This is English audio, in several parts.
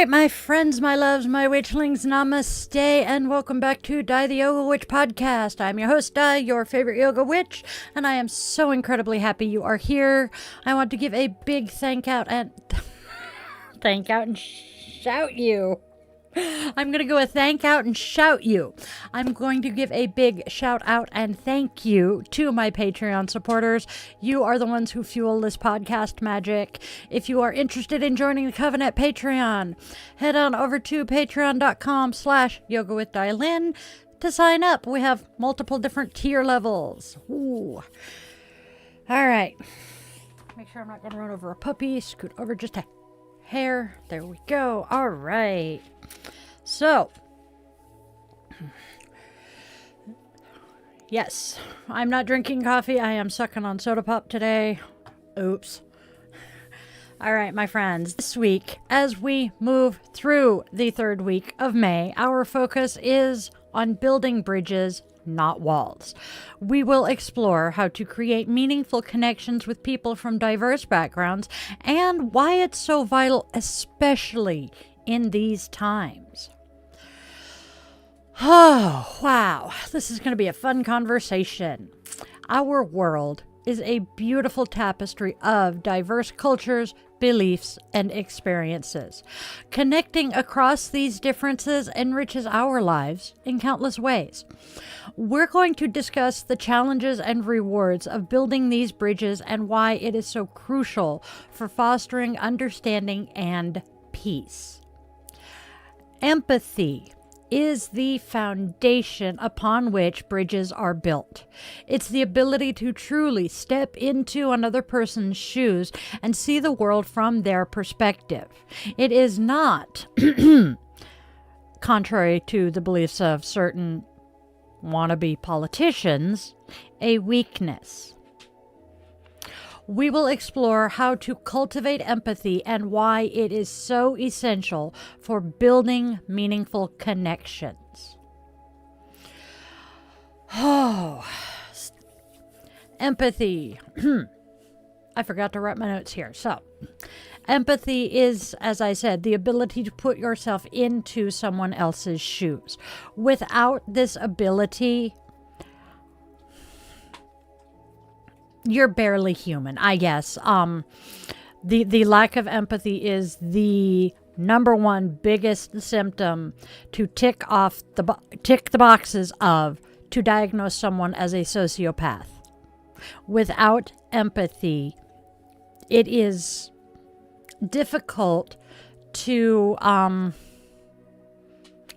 right, my friends, my loves, my witchlings, namaste, and welcome back to Die the Yoga Witch podcast. I'm your host, Die, your favorite yoga witch, and I am so incredibly happy you are here. I want to give a big thank out and shout you. I'm going to go a thank out and shout you. I'm going to give a big shout out and thank you to my Patreon supporters. You are the ones who fuel this podcast magic. If you are interested in joining the Coven at Patreon, head on over to patreon.com/yogawithdylin to sign up. We have multiple different tier levels. Ooh. All right. Make sure I'm not going to run over a puppy. Scoot over just a hair. There we go. All right. So, yes, I'm not drinking coffee. I am sucking on soda pop today. Oops. All right, my friends. This week, as we move through the third week of May, our focus is on building bridges, not walls. We will explore how to create meaningful connections with people from diverse backgrounds and why it's so vital, especially in these times. Oh, wow. This is going to be a fun conversation. Our world is a beautiful tapestry of diverse cultures, beliefs, and experiences. Connecting across these differences enriches our lives in countless ways. We're going to discuss the challenges and rewards of building these bridges and why it is so crucial for fostering understanding and peace. Empathy is the foundation upon which bridges are built. It's the ability to truly step into another person's shoes and see the world from their perspective. It is not, contrary to the beliefs of certain wannabe politicians, a weakness. We will explore how to cultivate empathy and why it is so essential for building meaningful connections. Oh, empathy. I forgot to write my notes here. So, empathy is, as I said, the ability to put yourself into someone else's shoes. Without this ability, you're barely human, I guess. The lack of empathy is the number one biggest symptom to tick the boxes of to diagnose someone as a sociopath. Without empathy, it is difficult to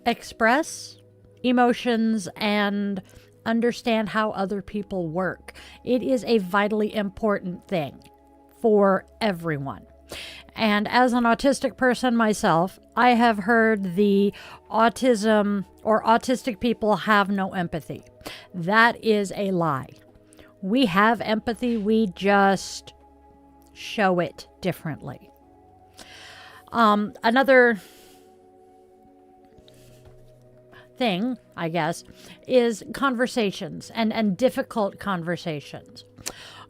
express emotions and understand how other people work. It is a vitally important thing for everyone. And as an autistic person myself, I have heard the autistic people have no empathy. That is a lie. We have empathy, we just show it differently. Another thing, I guess, is conversations and difficult conversations.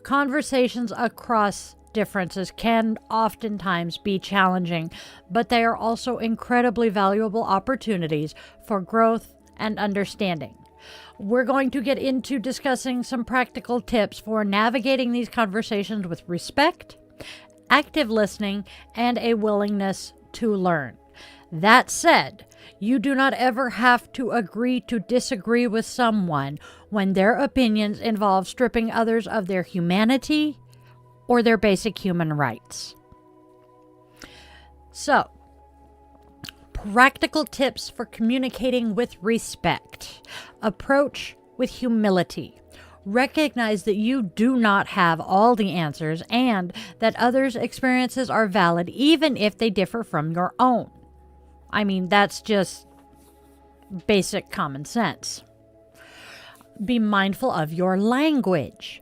Conversations across differences can oftentimes be challenging, but they are also incredibly valuable opportunities for growth and understanding. We're going to get into discussing some practical tips for navigating these conversations with respect, active listening, and a willingness to learn. That said, you do not ever have to agree to disagree with someone when their opinions involve stripping others of their humanity or their basic human rights. So, practical tips for communicating with respect. Approach with humility. Recognize that you do not have all the answers and that others' experiences are valid even if they differ from your own. I mean, that's just basic common sense. Be mindful of your language.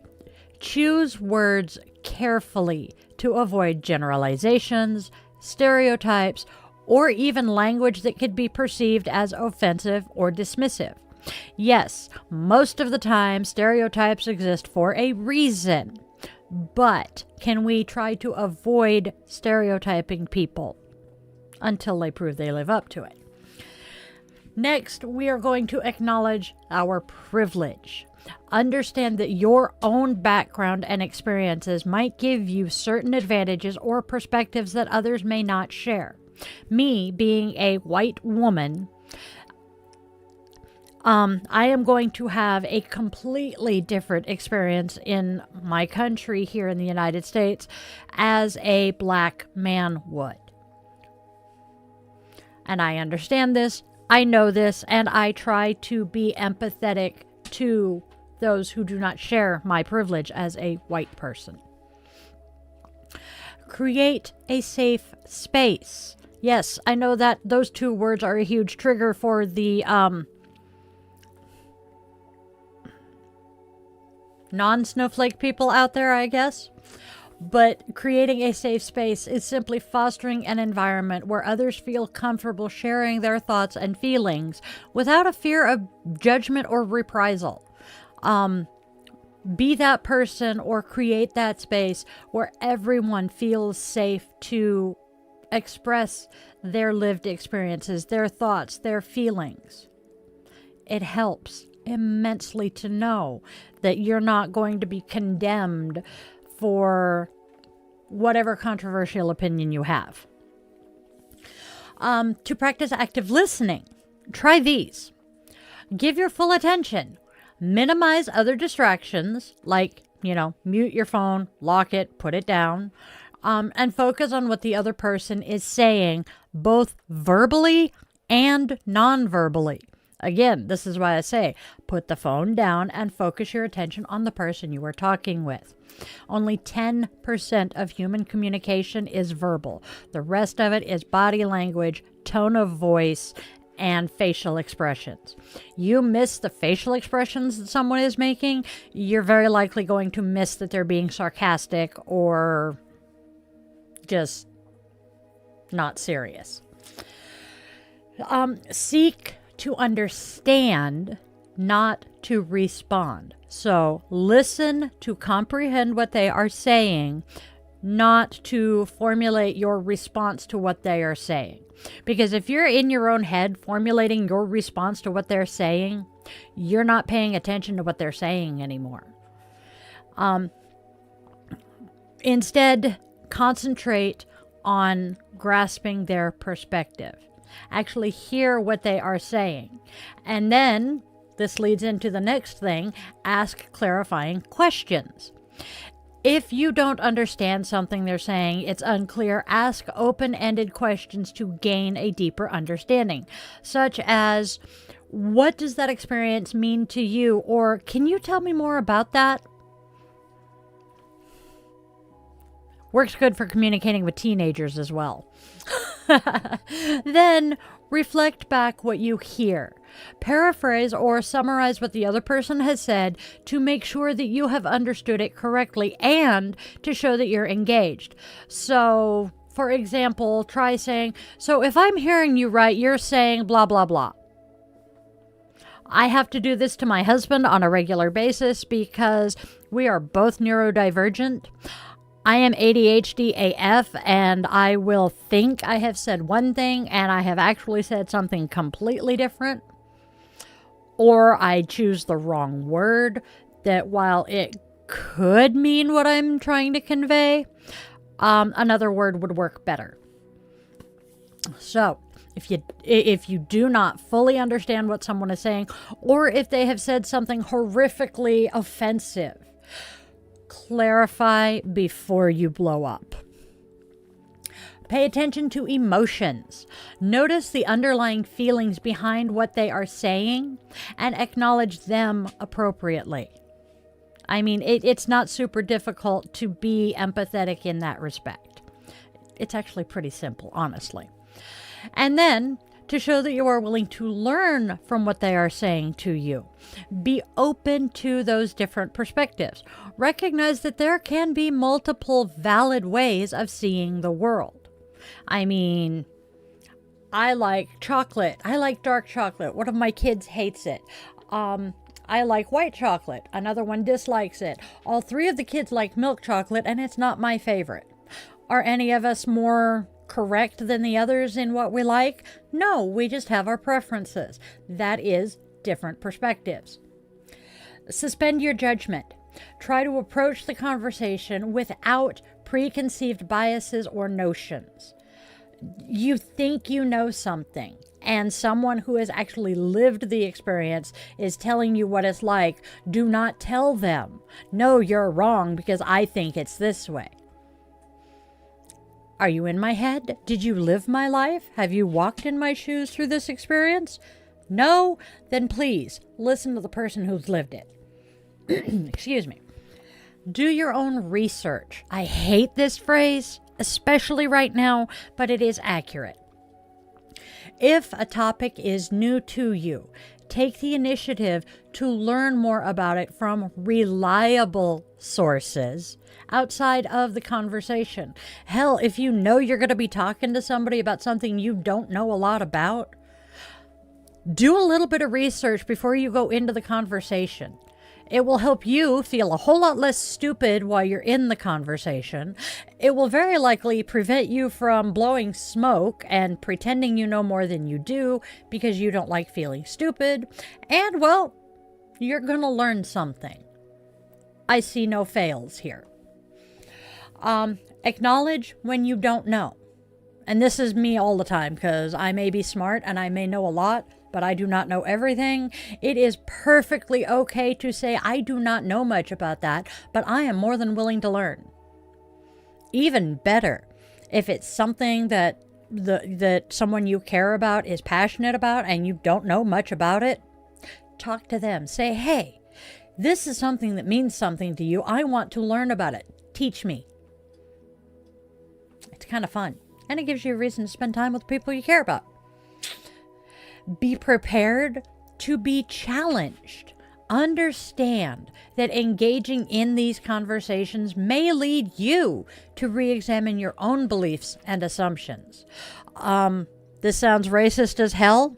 Choose words carefully to avoid generalizations, stereotypes, or even language that could be perceived as offensive or dismissive. Yes, most of the time stereotypes exist for a reason, but can we try to avoid stereotyping people? until they prove they live up to it. Next, we are going to acknowledge our privilege. Understand that your own background and experiences might give you certain advantages or perspectives that others may not share. Me, being a white woman, I am going to have a completely different experience in my country here in the United States as a black man would. And I understand this, I know this, and I try to be empathetic to those who do not share my privilege as a white person. Create a safe space. Yes, I know that those two words are a huge trigger for the non-snowflake people out there, I guess. But creating a safe space is simply fostering an environment where others feel comfortable sharing their thoughts and feelings without a fear of judgment or reprisal. Be that person or create that space where everyone feels safe to express their lived experiences, their thoughts, their feelings. It helps immensely to know that you're not going to be condemned for whatever controversial opinion you have. To practice active listening, try these. Give your full attention. Minimize other distractions, like, mute your phone, lock it, put it down, and focus on what the other person is saying, both verbally and non-verbally. Again, this is why I say, put the phone down and focus your attention on the person you are talking with. Only 10% of human communication is verbal. The rest of it is body language, tone of voice, and facial expressions. You miss the facial expressions that someone is making, you're very likely going to miss that they're being sarcastic or just not serious. Seek to understand, not to respond. So listen to comprehend what they are saying, not to formulate your response to what they are saying. Because if you're in your own head formulating your response to what they're saying, you're not paying attention to what they're saying anymore. Instead, concentrate on grasping their perspective. Actually hear what they are saying. And then, this leads into the next thing, ask clarifying questions. If you don't understand something they're saying, it's unclear, ask open-ended questions to gain a deeper understanding, such as, what does that experience mean to you? Or, can you tell me more about that? Works good for communicating with teenagers as well. Then, reflect back what you hear. Paraphrase or summarize what the other person has said to make sure that you have understood it correctly and to show that you're engaged. So, for example, try saying, so if I'm hearing you right, you're saying blah, blah, blah. I have to do this to my husband on a regular basis because we are both neurodivergent. I am ADHD AF, and I will think I have said one thing and I have actually said something completely different. Or I choose the wrong word that, while it could mean what I'm trying to convey, another word would work better. So, if you do not fully understand what someone is saying, or if they have said something horrifically offensive, clarify before you blow up. Pay attention to emotions. Notice the underlying feelings behind what they are saying and acknowledge them appropriately. I mean, it's not super difficult to be empathetic in that respect. It's actually pretty simple, honestly. And then, to show that you are willing to learn from what they are saying to you, be open to those different perspectives. Recognize that there can be multiple valid ways of seeing the world. I mean, I like chocolate. I like dark chocolate. One of my kids hates it. I like white chocolate. Another one dislikes it. All three of the kids like milk chocolate, and it's not my favorite. Are any of us more correct than the others in what we like. No, we just have our preferences. That is different perspectives. Suspend your judgment. Try to approach the conversation without preconceived biases or notions. You think you know something, and someone who has actually lived the experience is telling you what it's like. Do not tell them, no, you're wrong because I think it's this way. Are you in my head? Did you live my life? Have you walked in my shoes through this experience? No? Then please listen to the person who's lived it. Excuse me. Do your own research. I hate this phrase, especially right now, but it is accurate. If a topic is new to you, take the initiative to learn more about it from reliable sources outside of the conversation. Hell, if you know you're going to be talking to somebody about something you don't know a lot about, do a little bit of research before you go into the conversation. It will help you feel a whole lot less stupid while you're in the conversation. It will very likely prevent you from blowing smoke and pretending you know more than you do because you don't like feeling stupid. And, well, you're going to learn something. I see no fails here. Acknowledge when you don't know. And this is me all the time because I may be smart and I may know a lot, but I do not know everything. It is perfectly okay to say, I do not know much about that, but I am more than willing to learn. Even better, if it's something that someone you care about is passionate about and you don't know much about it, talk to them. Say, hey, this is something that means something to you. I want to learn about it. Teach me. It's kind of fun. And it gives you a reason to spend time with people you care about. Be prepared to be challenged. Understand that engaging in these conversations may lead you to re-examine your own beliefs and assumptions. This sounds racist as hell,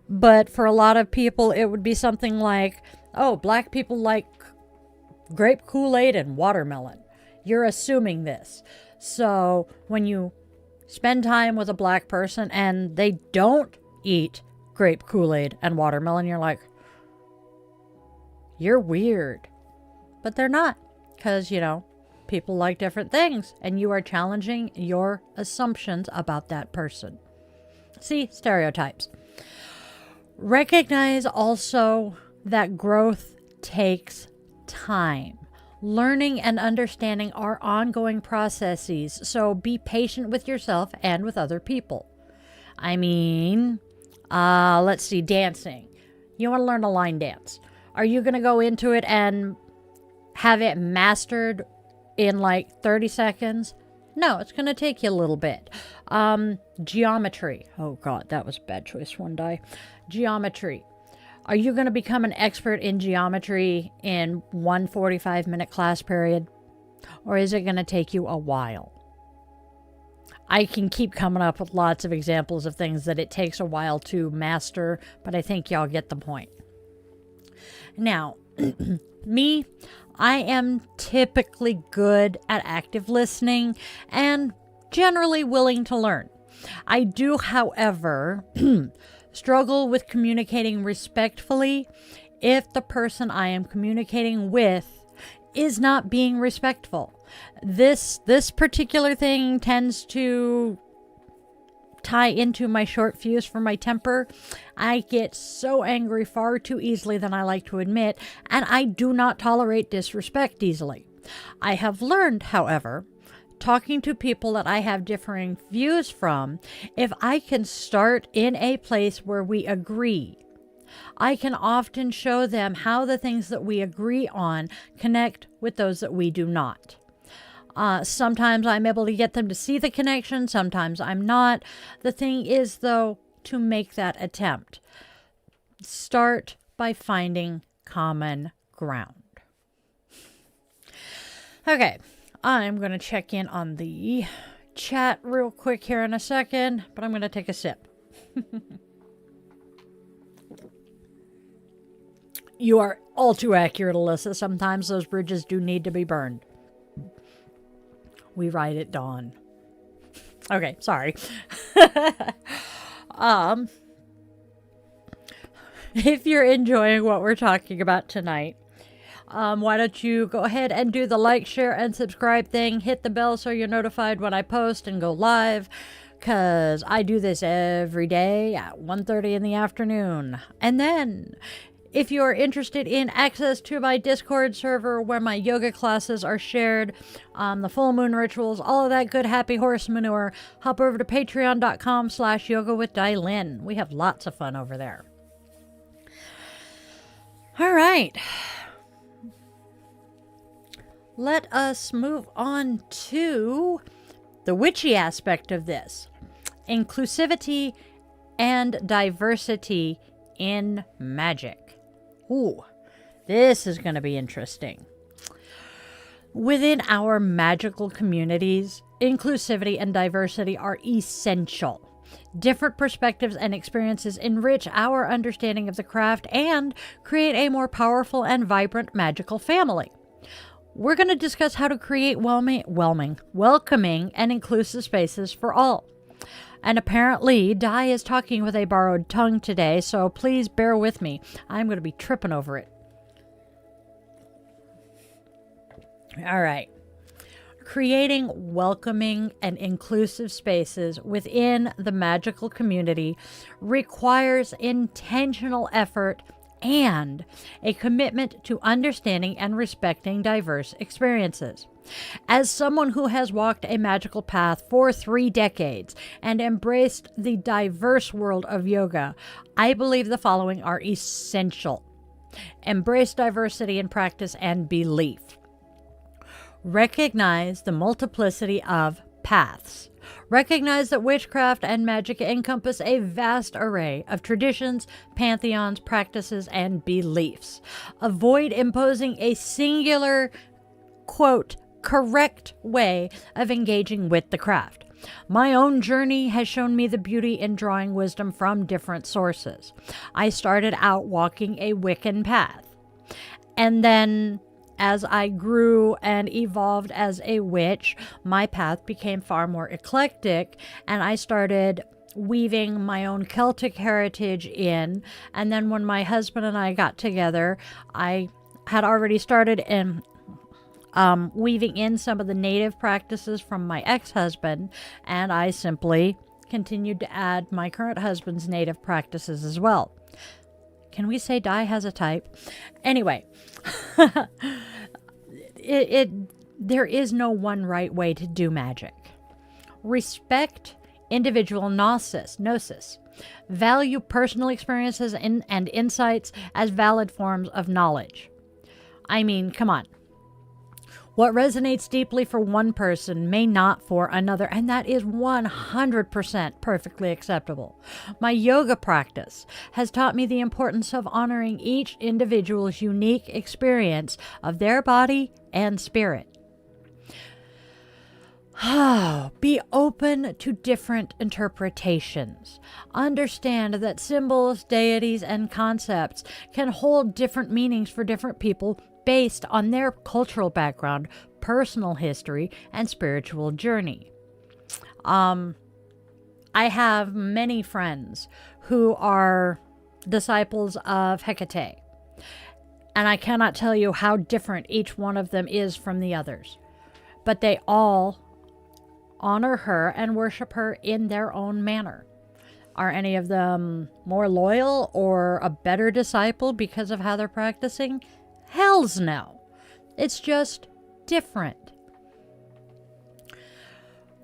but for a lot of people, it would be something like, oh, black people like grape Kool-Aid and watermelon. You're assuming this. So when you spend time with a black person and they don't eat grape Kool-Aid and watermelon, you're like, you're weird. But they're not, because, people like different things, and you are challenging your assumptions about that person. See, stereotypes. Recognize also that growth takes time. Learning and understanding are ongoing processes, so be patient with yourself and with other people. Let's see, dancing. You want to learn a line dance. Are you going to go into it and have it mastered in like 30 seconds? No, it's going to take you a little bit. Geometry. Oh God, that was a bad choice one day. Geometry. Are you going to become an expert in geometry in one 45-minute class period? Or is it going to take you a while? I can keep coming up with lots of examples of things that it takes a while to master, but I think y'all get the point. Now, me, I am typically good at active listening and generally willing to learn. I do, however, struggle with communicating respectfully if the person I am communicating with is not being respectful. This particular thing tends to tie into my short fuse for my temper. I get so angry far too easily than I like to admit, and I do not tolerate disrespect easily. I have learned, however, talking to people that I have differing views from, if I can start in a place where we agree, I can often show them how the things that we agree on connect with those that we do not. Sometimes I'm able to get them to see the connection, sometimes I'm not. The thing is, though, to make that attempt. Start by finding common ground. Okay, I'm going to check in on the chat real quick here in a second, but I'm going to take a sip. You are all too accurate, Alyssa. Sometimes those bridges do need to be burned. We ride at dawn. Okay, sorry. um, if you're enjoying what we're talking about tonight, why don't you go ahead and do the like, share, and subscribe thing. Hit the bell so you're notified when I post and go live, because I do this every day at 1:30 in the afternoon. And then, if you're interested in access to my Discord server where my yoga classes are shared, the full moon rituals, all of that good happy horse manure, hop over to patreon.com/yoga-with-Dai-Lin. We have lots of fun over there. All right. Let us move on to the witchy aspect of this. Inclusivity and diversity in magic. Ooh, this is going to be interesting. Within our magical communities, inclusivity and diversity are essential. Different perspectives and experiences enrich our understanding of the craft and create a more powerful and vibrant magical family. We're going to discuss how to create welcoming and inclusive spaces for all. And apparently, Dai is talking with a borrowed tongue today, so please bear with me. I'm going to be tripping over it. All right. Creating welcoming and inclusive spaces within the magical community requires intentional effort and a commitment to understanding and respecting diverse experiences. As someone who has walked a magical path for 3 decades and embraced the diverse world of yoga, I believe the following are essential. Embrace diversity in practice and belief. Recognize the multiplicity of paths. Recognize that witchcraft and magic encompass a vast array of traditions, pantheons, practices, and beliefs. Avoid imposing a singular, quote, correct way of engaging with the craft. My own journey has shown me the beauty in drawing wisdom from different sources. I started out walking a Wiccan path, and then as I grew and evolved as a witch, my path became far more eclectic, and I started weaving my own Celtic heritage in. And then when my husband and I got together, I had already started in weaving in some of the native practices from my ex-husband, and I simply continued to add my current husband's native practices as well. Can we say Dai has a type? Anyway, there is no one right way to do magic. Respect individual gnosis. Value personal experiences and insights as valid forms of knowledge. I mean, come on. What resonates deeply for one person may not for another, and that is 100% perfectly acceptable. My yoga practice has taught me the importance of honoring each individual's unique experience of their body and spirit. Be open to different interpretations. Understand that symbols, deities, and concepts can hold different meanings for different people based on their cultural background, personal history, and spiritual journey. I have many friends who are disciples of Hecate, and I cannot tell you how different each one of them is from the others, but they all honor her and worship her in their own manner. Are any of them more loyal or a better disciple because of how they're practicing? Hells no. It's just different.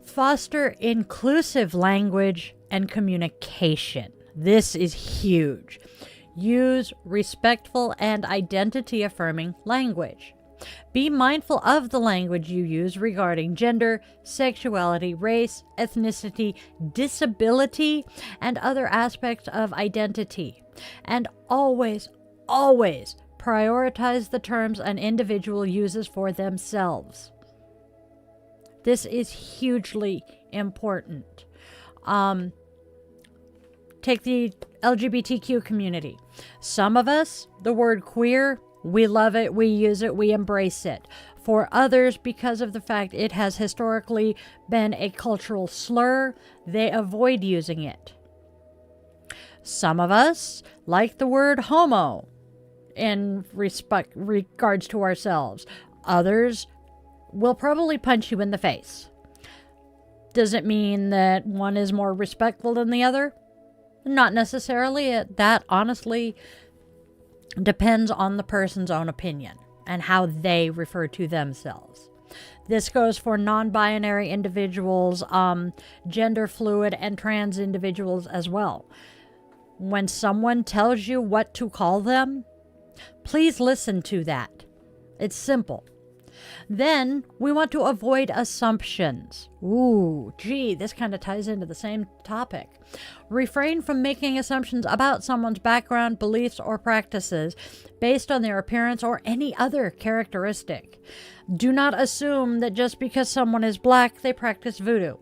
Foster inclusive language and communication. This is huge. Use respectful and identity-affirming language. Be mindful of the language you use regarding gender, sexuality, race, ethnicity, disability, and other aspects of identity. And always, always prioritize the terms an individual uses for themselves. This is hugely important. Take the LGBTQ community. Some of us, the word queer, we love it, we use it, we embrace it. For others, because of the fact it has historically been a cultural slur, they avoid using it. Some of us like the word homo in regards to ourselves. Others will probably punch you in the face. Does it mean that one is more respectful than the other? Not necessarily. That honestly depends on the person's own opinion and how they refer to themselves. This goes for non-binary individuals, gender fluid, and trans individuals as well. When someone tells you what to call them, please listen to that. It's simple. Then we want to avoid assumptions. Ooh, gee, this kind of ties into the same topic. Refrain from making assumptions about someone's background, beliefs, or practices based on their appearance or any other characteristic. Do not assume that just because someone is black, they practice voodoo.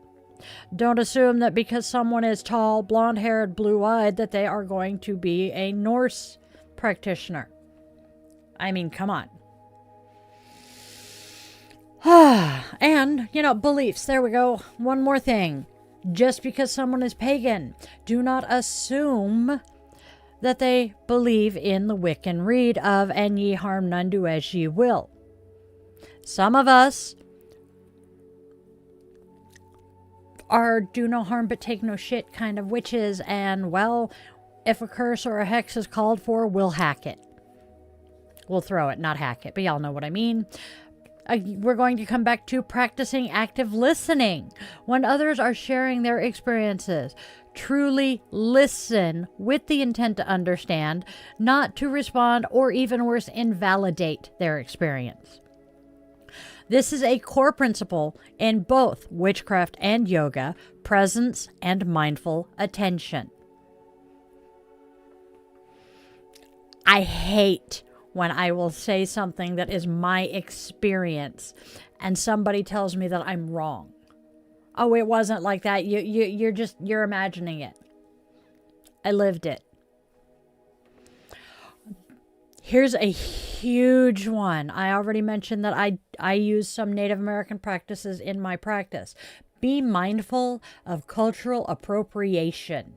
Don't assume that because someone is tall, blonde-haired, blue-eyed, that they are going to be a Norse practitioner. I mean, come on. And, beliefs. There we go. One more thing. Just because someone is pagan, do not assume that they believe in the Wiccan rede of "and ye harm none, do as ye will." Some of us are do no harm but take no shit kind of witches, and, well, if a curse or a hex is called for, we'll hack it. We'll throw it, not hack it, but y'all know what I mean. We're going to come back to practicing active listening. When others are sharing their experiences, truly listen with the intent to understand, not to respond or, even worse, invalidate their experience. This is a core principle in both witchcraft and yoga, presence and mindful attention. I hate when I will say something that is my experience and somebody tells me that I'm wrong. Oh, it wasn't like that. You're imagining it. I lived it. Here's a huge one. I already mentioned that I use some Native American practices in my practice. Be mindful of cultural appropriation.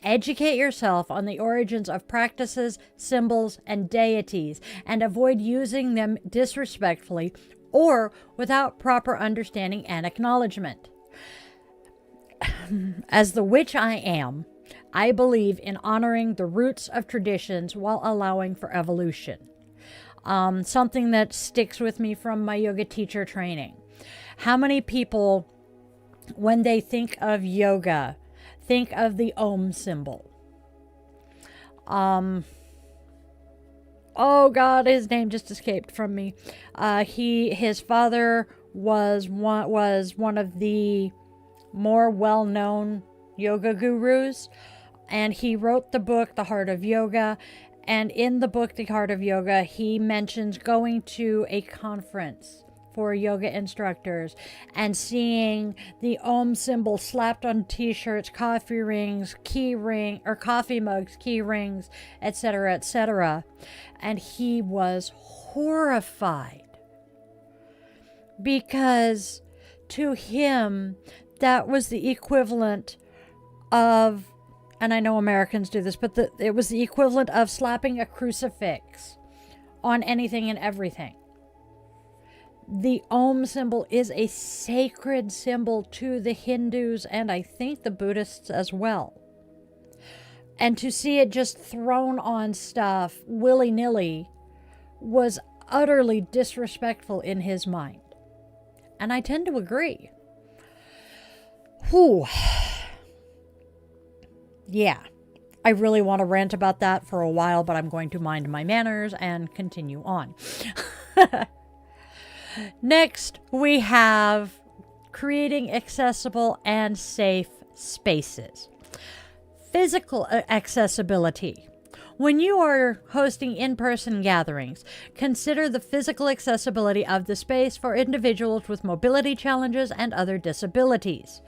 Educate yourself on the origins of practices, symbols, and deities, and avoid using them disrespectfully or without proper understanding and acknowledgement. As the witch I am, I believe in honoring the roots of traditions while allowing for evolution. Something that sticks with me from my yoga teacher training. How many people, when they think of yoga, think of the Om symbol? Oh God, his name just escaped from me. His father was one of the more well-known yoga gurus, and he wrote the book The Heart of Yoga. And in the book The Heart of Yoga, he mentions going to a conference for yoga instructors and seeing the Om symbol slapped on t-shirts, coffee rings, coffee mugs, key rings, etc., etc. And he was horrified because to him that was the equivalent of, and I know Americans do this, but it was the equivalent of slapping a crucifix on anything and everything. The Om symbol is a sacred symbol to the Hindus and I think the Buddhists as well. And to see it just thrown on stuff willy-nilly was utterly disrespectful in his mind. And I tend to agree. Whew. Yeah, I really want to rant about that for a while, but I'm going to mind my manners and continue on. Next, we have creating accessible and safe spaces. Physical accessibility. When you are hosting in-person gatherings, consider the physical accessibility of the space for individuals with mobility challenges and other disabilities.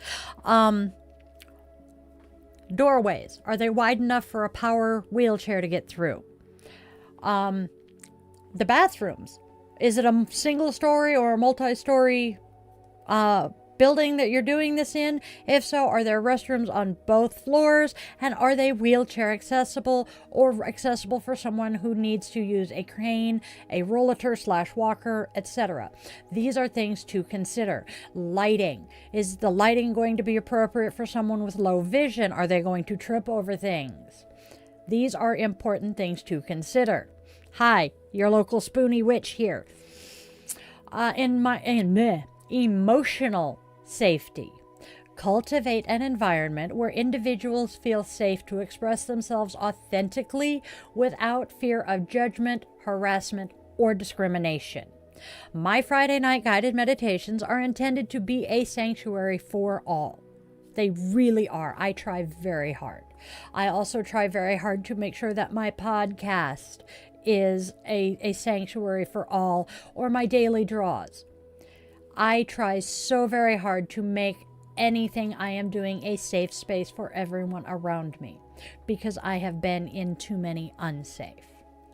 Doorways. Are they wide enough for a power wheelchair to get through? The bathrooms. Is it a single story or a multi-story building that you're doing this in? If so, are there restrooms on both floors? And are they wheelchair accessible or accessible for someone who needs to use a crane, a rollator/walker, etc.? These are things to consider. Lighting. Is the lighting going to be appropriate for someone with low vision? Are they going to trip over things? These are important things to consider. Hi, your local spoony witch here. Emotional safety. Cultivate an environment where individuals feel safe to express themselves authentically without fear of judgment, harassment, or discrimination. My Friday night guided meditations are intended to be a sanctuary for all. They really are. I try very hard. I also try very hard to make sure that my podcast is a sanctuary for all, or my daily draws. I try so very hard to make anything I am doing a safe space for everyone around me, because I have been in too many unsafe.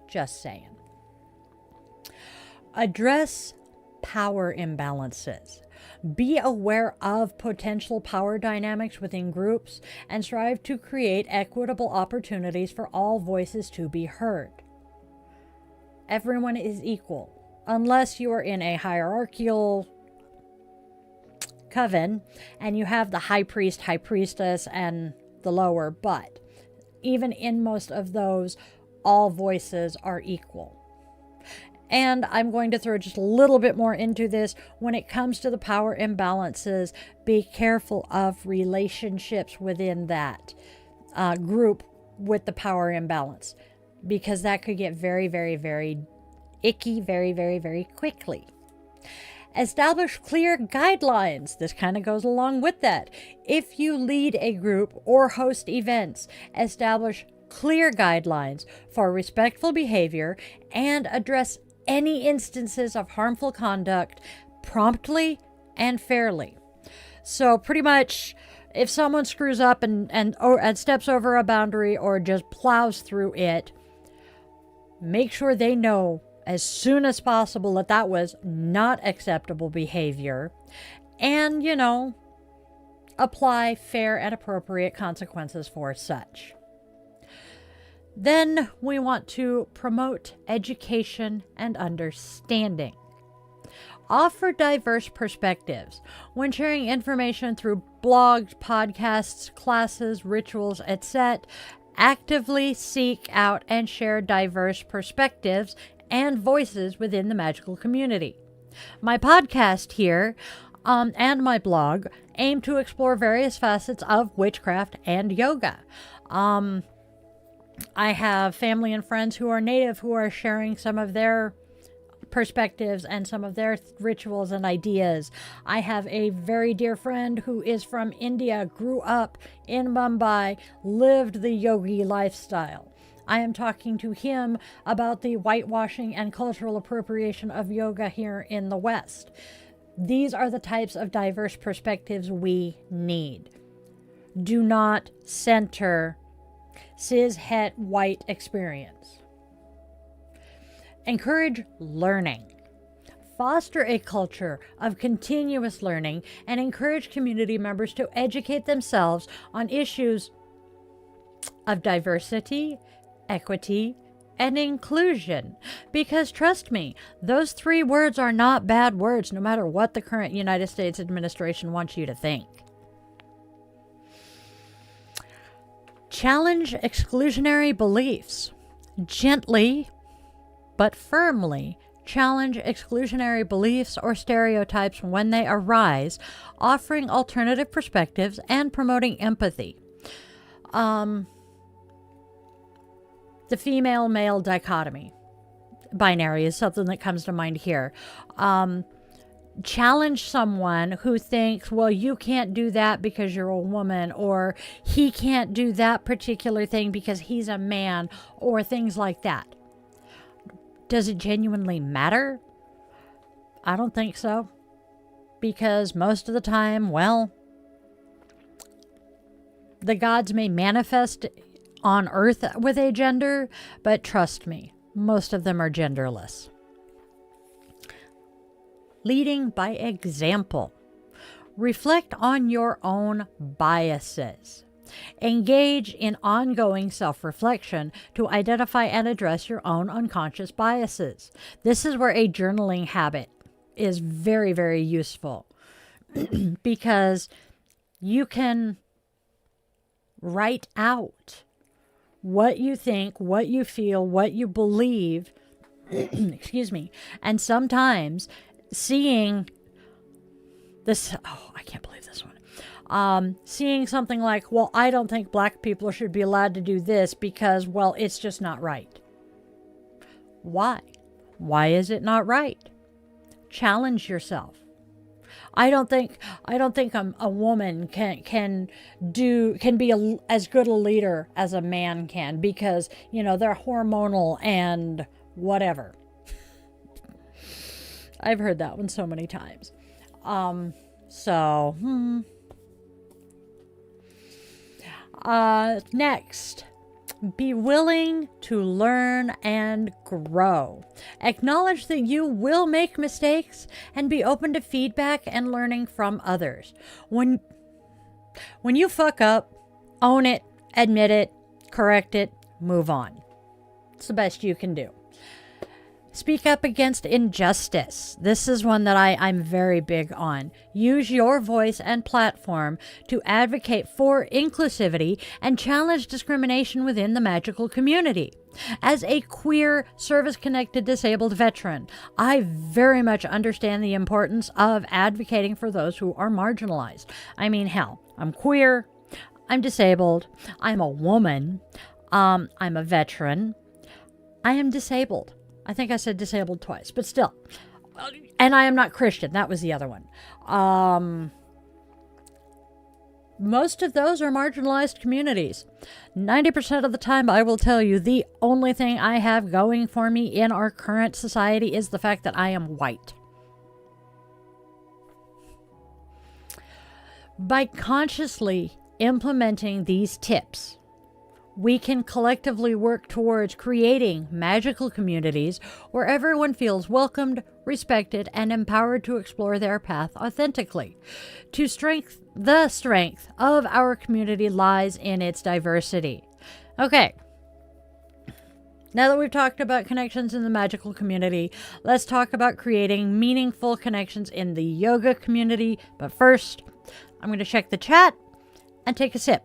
Just saying. Address power imbalances. Be aware of potential power dynamics within groups and strive to create equitable opportunities for all voices to be heard. Everyone is equal, unless you are in a hierarchical coven and you have the high priest, high priestess, and the lower, but even in most of those, all voices are equal. And I'm going to throw just a little bit more into this. When it comes to the power imbalances, be careful of relationships within that group with the power imbalance, because that could get very, very, very icky very, very, very quickly. Establish clear guidelines. This kind of goes along with that. If you lead a group or host events, establish clear guidelines for respectful behavior and address any instances of harmful conduct promptly and fairly. So pretty much, if someone screws up and steps over a boundary or just plows through it, make sure they know as soon as possible that that was not acceptable behavior, and, apply fair and appropriate consequences for such. Then we want to promote education and understanding. Offer diverse perspectives. When sharing information through blogs, podcasts, classes, rituals, etc., actively seek out and share diverse perspectives and voices within the magical community. My podcast here and my blog aim to explore various facets of witchcraft and yoga. I have family and friends who are native who are sharing some of their perspectives and some of their rituals and ideas. I have a very dear friend who is from India, grew up in Mumbai, lived the yogi lifestyle. I am talking to him about the whitewashing and cultural appropriation of yoga here in the West. These are the types of diverse perspectives we need. Do not center cis-het white experience. Encourage learning. Foster a culture of continuous learning and encourage community members to educate themselves on issues of diversity, equity, and inclusion. Because trust me, those three words are not bad words, no matter what the current United States administration wants you to think. Challenge exclusionary beliefs. Gently, but firmly, challenge exclusionary beliefs or stereotypes when they arise, offering alternative perspectives and promoting empathy. The female-male dichotomy binary is something that comes to mind here. Challenge someone who thinks, well, you can't do that because you're a woman, or he can't do that particular thing because he's a man, or things like that. Does it genuinely matter? I don't think so. Because most of the time, well, the gods may manifest on Earth with a gender, but trust me, most of them are genderless. leading by example. Reflect on your own biases. Engage in ongoing self-reflection to identify and address your own unconscious biases. This is where a journaling habit is very, very useful because you can write out what you think, what you feel, what you believe, excuse me, and sometimes seeing this, oh, I can't believe this one. Seeing something like, well, I don't think black people should be allowed to do this because, well, it's just not right. Why? Why is it not right? Challenge yourself. I don't think a woman can be as good a leader as a man can because, you know, they're hormonal and whatever. I've heard that one so many times. Next, be willing to learn and grow. Acknowledge that you will make mistakes and be open to feedback and learning from others. When you fuck up, own it, admit it, correct it, move on. It's the best you can do. Speak up against injustice. This is one that I'm very big on. Use your voice and platform to advocate for inclusivity and challenge discrimination within the magical community. As a queer, service-connected disabled veteran, I very much understand the importance of advocating for those who are marginalized. I mean, hell, I'm queer, I'm disabled, I'm a woman, I'm a veteran, I am disabled. I think I said disabled twice, but still. And I am not Christian. That was the other one. Most of those are marginalized communities. 90% of the time, I will tell you, the only thing I have going for me in our current society is the fact that I am white. By consciously implementing these tips, we can collectively work towards creating magical communities where everyone feels welcomed, respected, and empowered to explore their path authentically. The strength of our community lies in its diversity. Okay. Now that we've talked about connections in the magical community, let's talk about creating meaningful connections in the yoga community. But first, I'm going to check the chat and take a sip.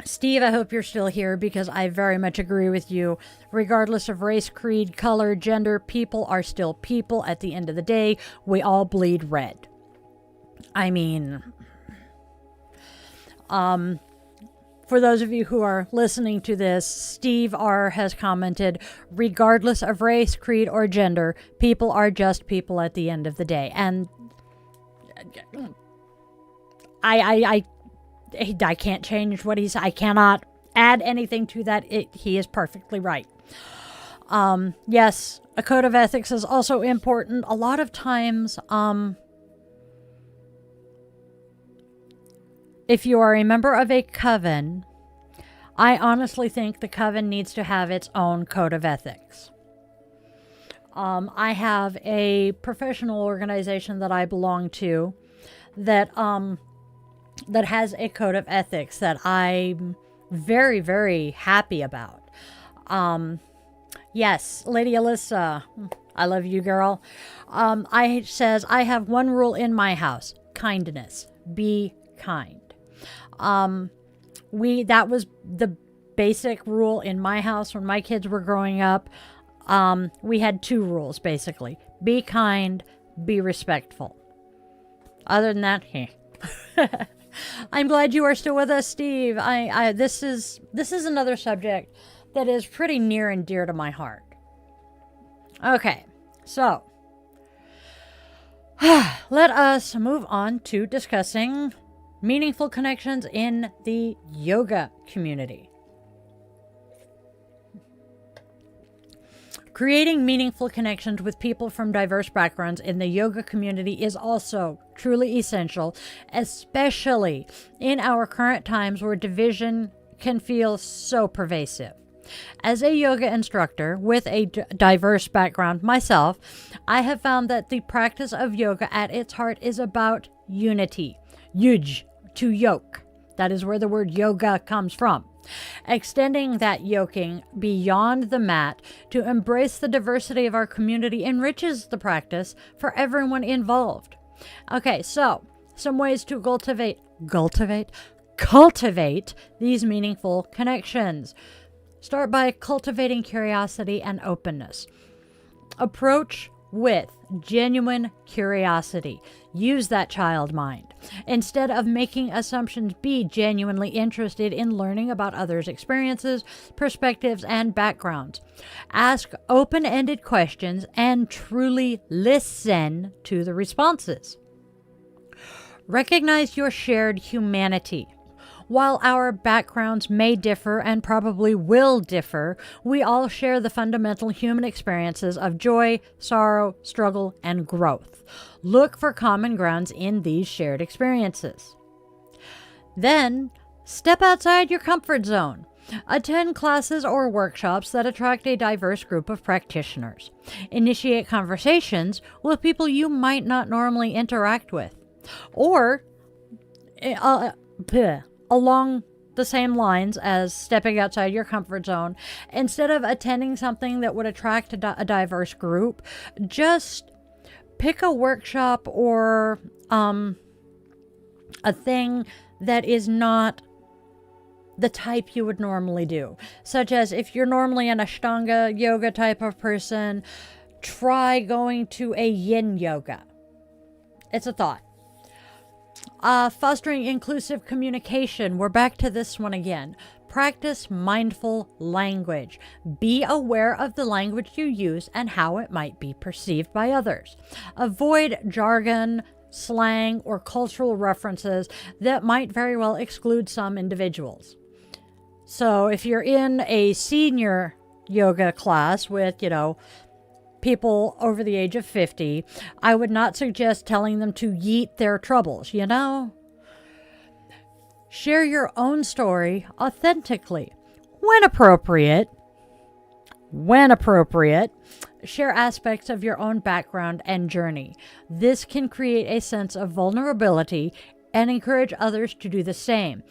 Steve, I hope you're still here because I very much agree with you. Regardless of race, creed, color, gender, people are still people. At the end of the day, we all bleed red. I mean, for those of you who are listening to this, Steve R. has commented, regardless of race, creed, or gender, people are just people at the end of the day. And I can't change what he's. I cannot add anything to that. He is perfectly right. Yes, a code of ethics is also important. A lot of times, if you are a member of a coven, I honestly think the coven needs to have its own code of ethics. I have a professional organization that I belong to that has a code of ethics that I'm very, very happy about. Yes, Lady Alyssa, I love you, girl. Says, I have one rule in my house, kindness. Be kind. That was the basic rule in my house when my kids were growing up. We had two rules, basically. Be kind, be respectful. Other than that, I'm glad you are still with us, Steve. This is another subject that is pretty near and dear to my heart. Okay, so let us move on to discussing meaningful connections in the yoga community. Creating meaningful connections with people from diverse backgrounds in the yoga community is also truly essential, especially in our current times where division can feel so pervasive. As a yoga instructor with a diverse background myself, I have found that the practice of yoga at its heart is about unity. Yuj, to yoke. That is where the word yoga comes from. Extending that yoking beyond the mat to embrace the diversity of our community enriches the practice for everyone involved. Okay, so some ways to cultivate these meaningful connections. Start by cultivating curiosity and openness. Approach with genuine curiosity. Use that child mind. Instead of making assumptions, be genuinely interested in learning about others' experiences, perspectives, and backgrounds. Ask open-ended questions and truly listen to the responses. Recognize your shared humanity. While our backgrounds may differ and probably will differ, we all share the fundamental human experiences of joy, sorrow, struggle, and growth. Look for common grounds in these shared experiences. Then, step outside your comfort zone. Attend classes or workshops that attract a diverse group of practitioners. Initiate conversations with people you might not normally interact with. Or, along the same lines as stepping outside your comfort zone, instead of attending something that would attract a diverse group, just pick a workshop or a thing that is not the type you would normally do. Such as if you're normally an Ashtanga yoga type of person, try going to a yin yoga. It's a thought. Fostering inclusive communication. We're back to this one again. Practice mindful language. Be aware of the language you use and how it might be perceived by others. Avoid jargon, slang, or cultural references that might very well exclude some individuals. So if you're in a senior yoga class with, people over the age of 50, I would not suggest telling them to yeet their troubles, Share your own story authentically. When appropriate, share aspects of your own background and journey. This can create a sense of vulnerability and encourage others to do the same.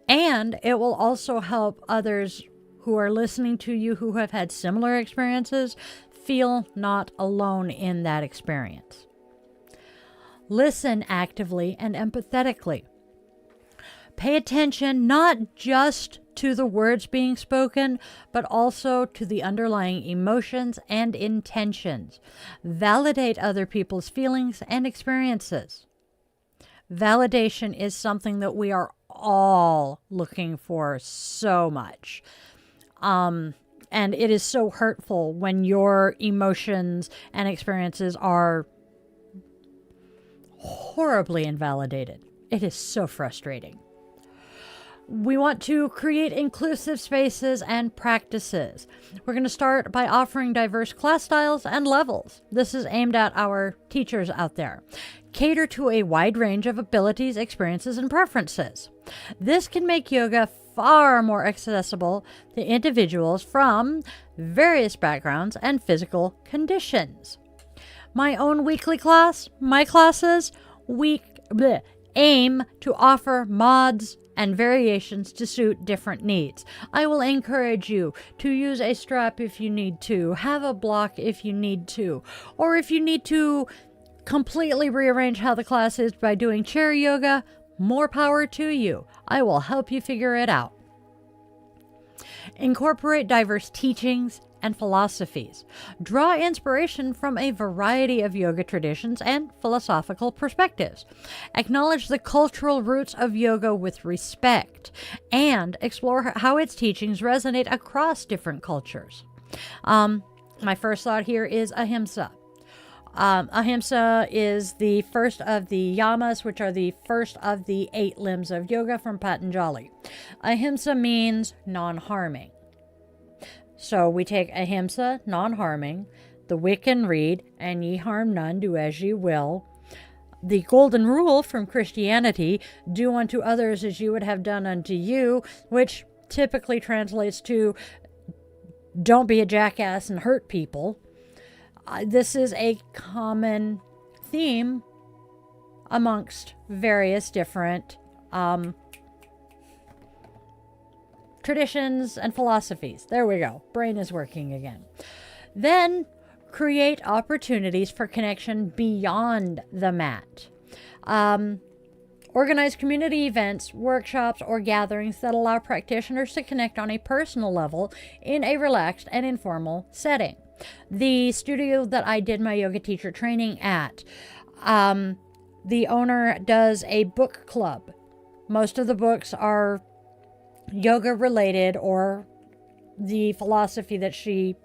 And it will also help others who are listening to you who have had similar experiences feel not alone in that experience. Listen actively and empathetically. Pay attention not just to the words being spoken, but also to the underlying emotions and intentions. Validate other people's feelings and experiences. Validation is something that we are all looking for so much. And it is so hurtful when your emotions and experiences are horribly invalidated. It is so frustrating. We want to create inclusive spaces and practices. We're going to start by offering diverse class styles and levels. This is aimed at our teachers out there. Cater to a wide range of abilities, experiences, and preferences. This can make yoga far more accessible to individuals from various backgrounds and physical conditions. My own weekly class, my classes, aim to offer mods and variations to suit different needs. I will encourage you to use a strap if you need to, have a block if you need to, or if you need to completely rearrange how the class is by doing chair yoga, more power to you. I will help you figure it out. Incorporate diverse teachings and philosophies. Draw inspiration from a variety of yoga traditions and philosophical perspectives. Acknowledge the cultural roots of yoga with respect and explore how its teachings resonate across different cultures. My first thought here is ahimsa. Ahimsa is the first of the yamas, which are the first of the 8 limbs of yoga from Patanjali. Ahimsa means non-harming. So we take ahimsa, non-harming, the Wiccan read, and ye harm none, do as ye will. The golden rule from Christianity, do unto others as you would have done unto you, which typically translates to don't be a jackass and hurt people. This is a common theme amongst various different traditions and philosophies. There we go. Brain is working again. Then create opportunities for connection beyond the mat. Organize community events, workshops, or gatherings that allow practitioners to connect on a personal level in a relaxed and informal setting. The studio that I did my yoga teacher training at, the owner does a book club. Most of the books are yoga related or the philosophy that she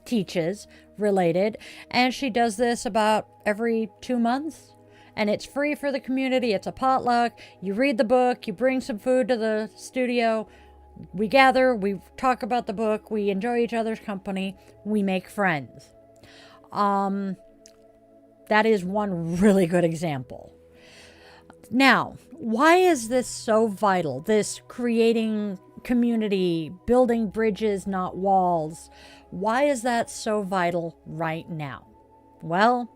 teaches related. And she does this about every 2 months. And it's free for the community. It's a potluck. You read the book. You bring some food to the studio. We gather. We talk about the book. We enjoy each other's company. We make friends. That is one really good example. Now, why is this so vital? This creating community, building bridges, not walls. Why is that so vital right now? Well,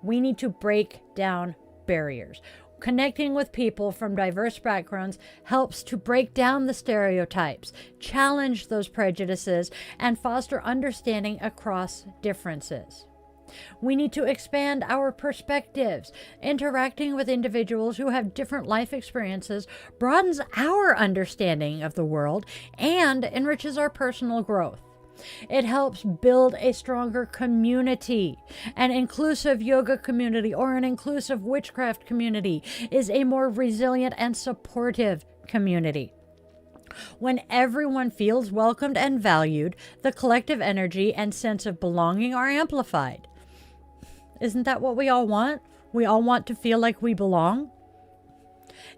we need to break down barriers. Connecting with people from diverse backgrounds helps to break down the stereotypes, challenge those prejudices, and foster understanding across differences. We need to expand our perspectives. Interacting with individuals who have different life experiences broadens our understanding of the world and enriches our personal growth. It helps build a stronger community. An inclusive yoga community or an inclusive witchcraft community is a more resilient and supportive community. When everyone feels welcomed and valued, the collective energy and sense of belonging are amplified. Isn't that what we all want? We all want to feel like we belong.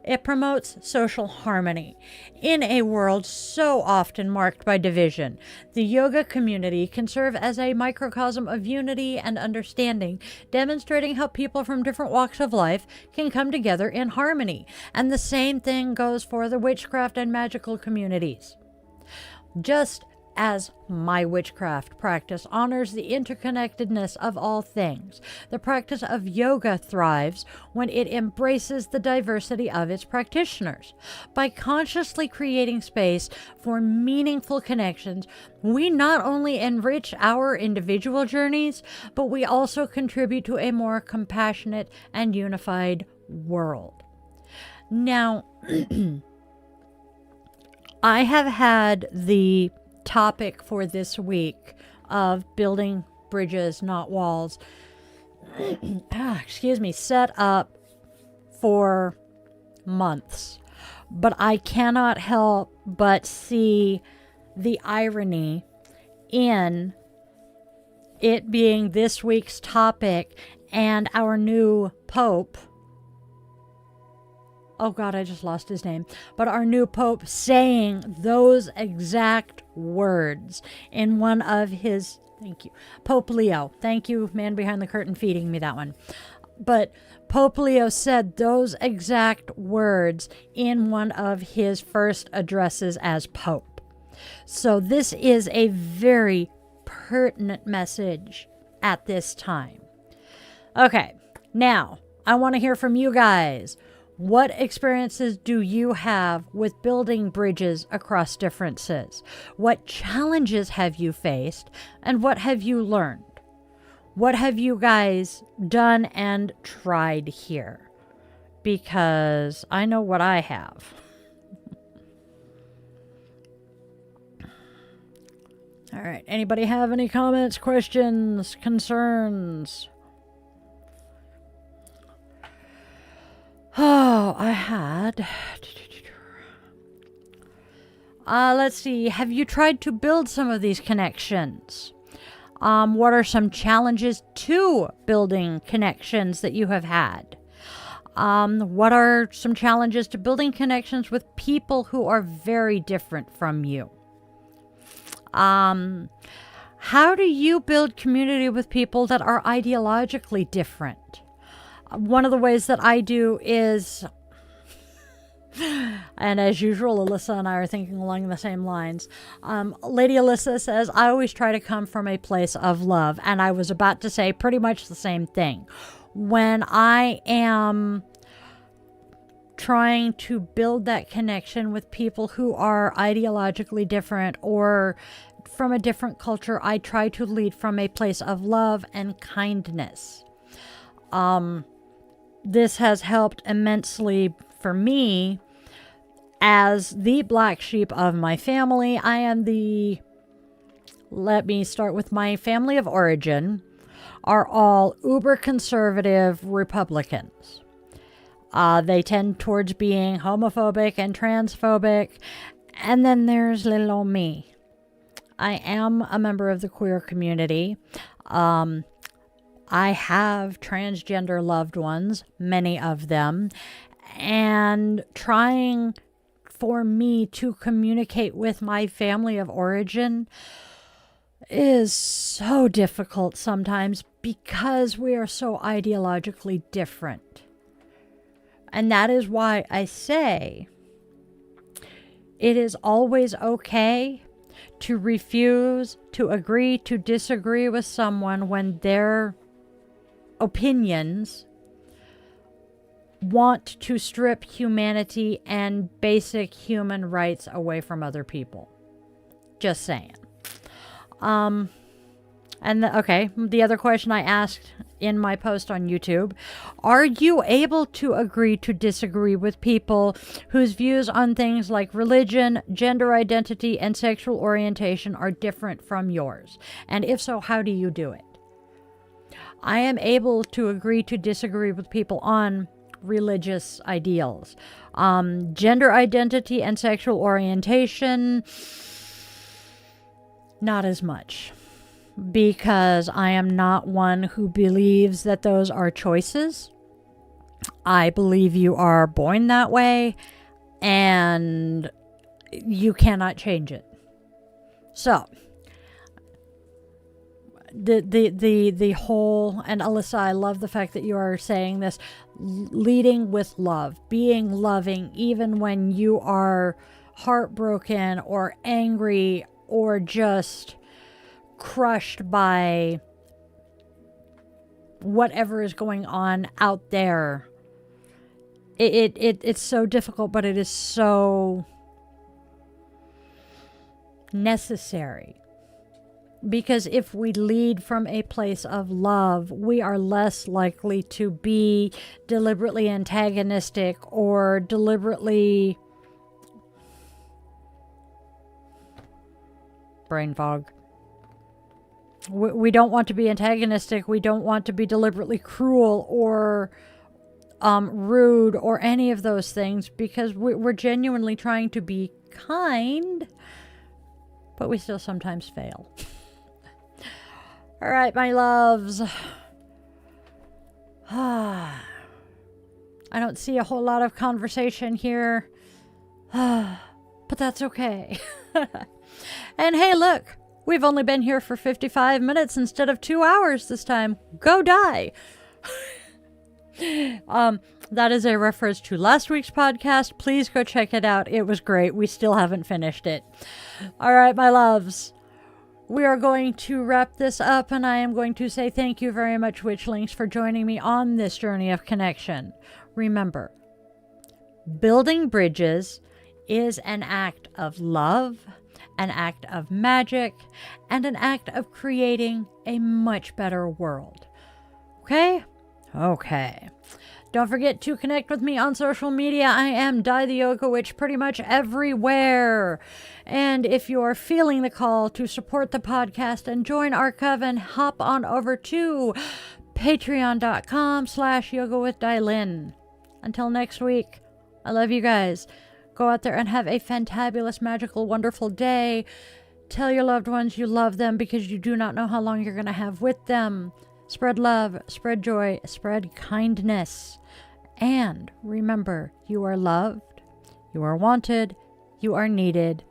It promotes social harmony. In a world so often marked by division, the yoga community can serve as a microcosm of unity and understanding, demonstrating how people from different walks of life can come together in harmony. And the same thing goes for the witchcraft and magical communities. Just as my witchcraft practice honors the interconnectedness of all things, the practice of yoga thrives when it embraces the diversity of its practitioners. By consciously creating space for meaningful connections, we not only enrich our individual journeys, but we also contribute to a more compassionate and unified world. Now, I have had the topic for this week of building bridges, not walls, set up for months. But I cannot help but see the irony in it being this week's topic and our new Pope. Oh God, I just lost his name. But our new Pope saying those exact words in one of his, thank you, Pope Leo. Thank you, man behind the curtain, feeding me that one. But Pope Leo said those exact words in one of his first addresses as Pope. So this is a very pertinent message at this time. Okay, now I want to hear from you guys. What experiences do you have with building bridges across differences? What challenges have you faced, and what have you learned? What have you guys done and tried here? Because I know what I have. All right, anybody have any comments, questions, concerns? Oh, I had. Let's see. Have you tried to build some of these connections? What are some challenges to building connections that you have had? What are some challenges to building connections with people who are very different from you? How do you build community with people that are ideologically different? One of the ways that I do is And as usual, Alyssa and I are thinking along the same lines. Lady Alyssa says, I always try to come from a place of love. And I was about to say pretty much the same thing. When I am trying to build that connection with people who are ideologically different or from a different culture, I try to lead from a place of love and kindness. This has helped immensely for me as the black sheep of my family. I am let me start with my family of origin, are all uber conservative Republicans. They tend towards being homophobic and transphobic. And then there's little old me. I am a member of the queer community. I have transgender loved ones, many of them. And trying for me to communicate with my family of origin is so difficult sometimes because we are so ideologically different. And that is why I say it is always okay to refuse to agree to disagree with someone when their opinions want to strip humanity and basic human rights away from other people. Just saying. The other question I asked in my post on YouTube, are you able to agree to disagree with people whose views on things like religion, gender identity, and sexual orientation are different from yours? And if so, how do you do it? I am able to agree to disagree with people on religious ideals. Gender identity and sexual orientation, not as much. Because I am not one who believes that those are choices. I believe you are born that way and you cannot change it. So, the whole, and Alyssa, I love the fact that you are saying this, leading with love, being loving even when you are heartbroken or angry or just crushed by whatever is going on out there. It's so difficult, but it is so necessary. Because if we lead from a place of love, we are less likely to be deliberately antagonistic or deliberately brain fog. We don't want to be antagonistic. We don't want to be deliberately cruel or rude or any of those things, because we're genuinely trying to be kind, but we still sometimes fail. All right, my loves. I don't see a whole lot of conversation here, but that's okay. And hey, look. We've only been here for 55 minutes instead of 2 hours this time. Go die. That is a reference to last week's podcast. Please go check it out. It was great. We still haven't finished it. All right, my loves. We are going to wrap this up, and I am going to say thank you very much, Witchlings, for joining me on this journey of connection. Remember, building bridges is an act of love, an act of magic, and an act of creating a much better world. Okay? Okay. Don't forget to connect with me on social media. I am Die the Yoga Witch pretty much everywhere. And if you're feeling the call to support the podcast and join our coven, hop on over to patreon.com/yogawithdylin. Until next week, I love you guys. Go out there and have a fantabulous, magical, wonderful day. Tell your loved ones you love them because you do not know how long you're going to have with them. Spread love, spread joy, spread kindness. And remember, you are loved, you are wanted, you are needed,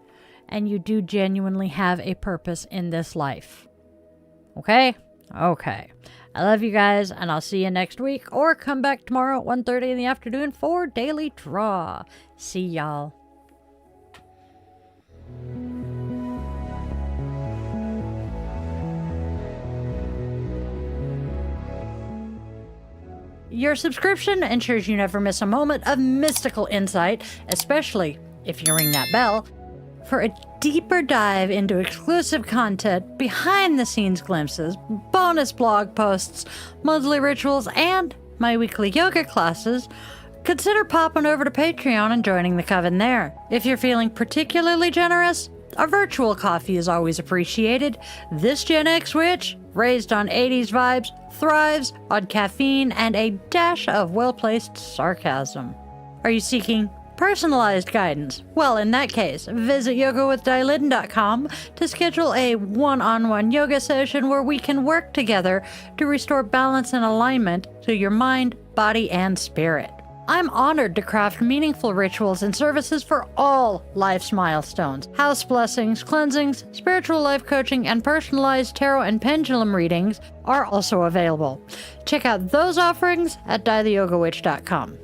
and you do genuinely have a purpose in this life. Okay? Okay. I love you guys, and I'll see you next week, or come back tomorrow at 1:30 in the afternoon for Daily Draw. See y'all. Your subscription ensures you never miss a moment of mystical insight, especially if you ring that bell, for a deeper dive into exclusive content, behind-the-scenes glimpses, bonus blog posts, monthly rituals, and my weekly yoga classes. Consider popping over to Patreon and joining the Coven there. If you're feeling particularly generous, a virtual coffee is always appreciated. This Gen X witch, raised on 80s vibes, thrives on caffeine and a dash of well-placed sarcasm. Are you seeking personalized guidance? Well, in that case, visit yogawithdyliden.com to schedule a one-on-one yoga session where we can work together to restore balance and alignment to your mind, body, and spirit. I'm honored to craft meaningful rituals and services for all life's milestones. House blessings, cleansings, spiritual life coaching, and personalized tarot and pendulum readings are also available. Check out those offerings at dietheyogawitch.com.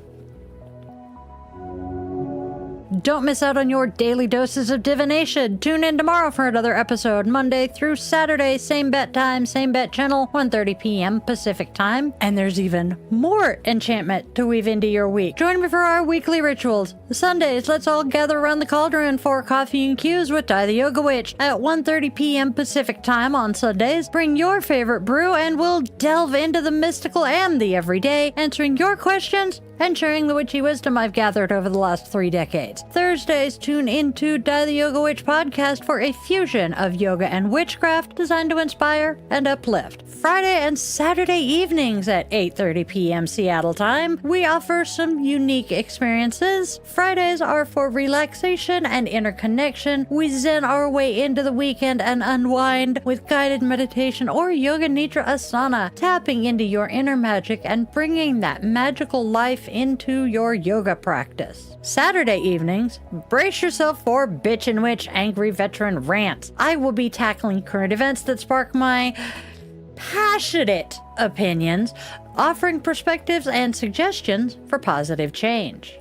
Don't miss out on your daily doses of divination. Tune in tomorrow for another episode, Monday through Saturday, same bat time, same bat channel, 1:30 p.m. Pacific time. And there's even more enchantment to weave into your week. Join me for our weekly rituals. Sundays, let's all gather around the cauldron for coffee and cues with Di the Yoga Witch at 1:30 p.m. Pacific time on Sundays. Bring your favorite brew and we'll delve into the mystical and the everyday, answering your questions and sharing the witchy wisdom I've gathered over the last 3 decades. Thursdays, tune into Di the Yoga Witch podcast for a fusion of yoga and witchcraft designed to inspire and uplift. Friday and Saturday evenings at 8:30 p.m. Seattle time, we offer some unique experiences. Fridays are for relaxation and interconnection. We zen our way into the weekend and unwind with guided meditation or yoga nidra asana, tapping into your inner magic and bringing that magical life into your yoga practice. Saturday evenings, brace yourself for Bitch and Witch Angry Veteran Rants. I will be tackling current events that spark my passionate opinions, offering perspectives and suggestions for positive change.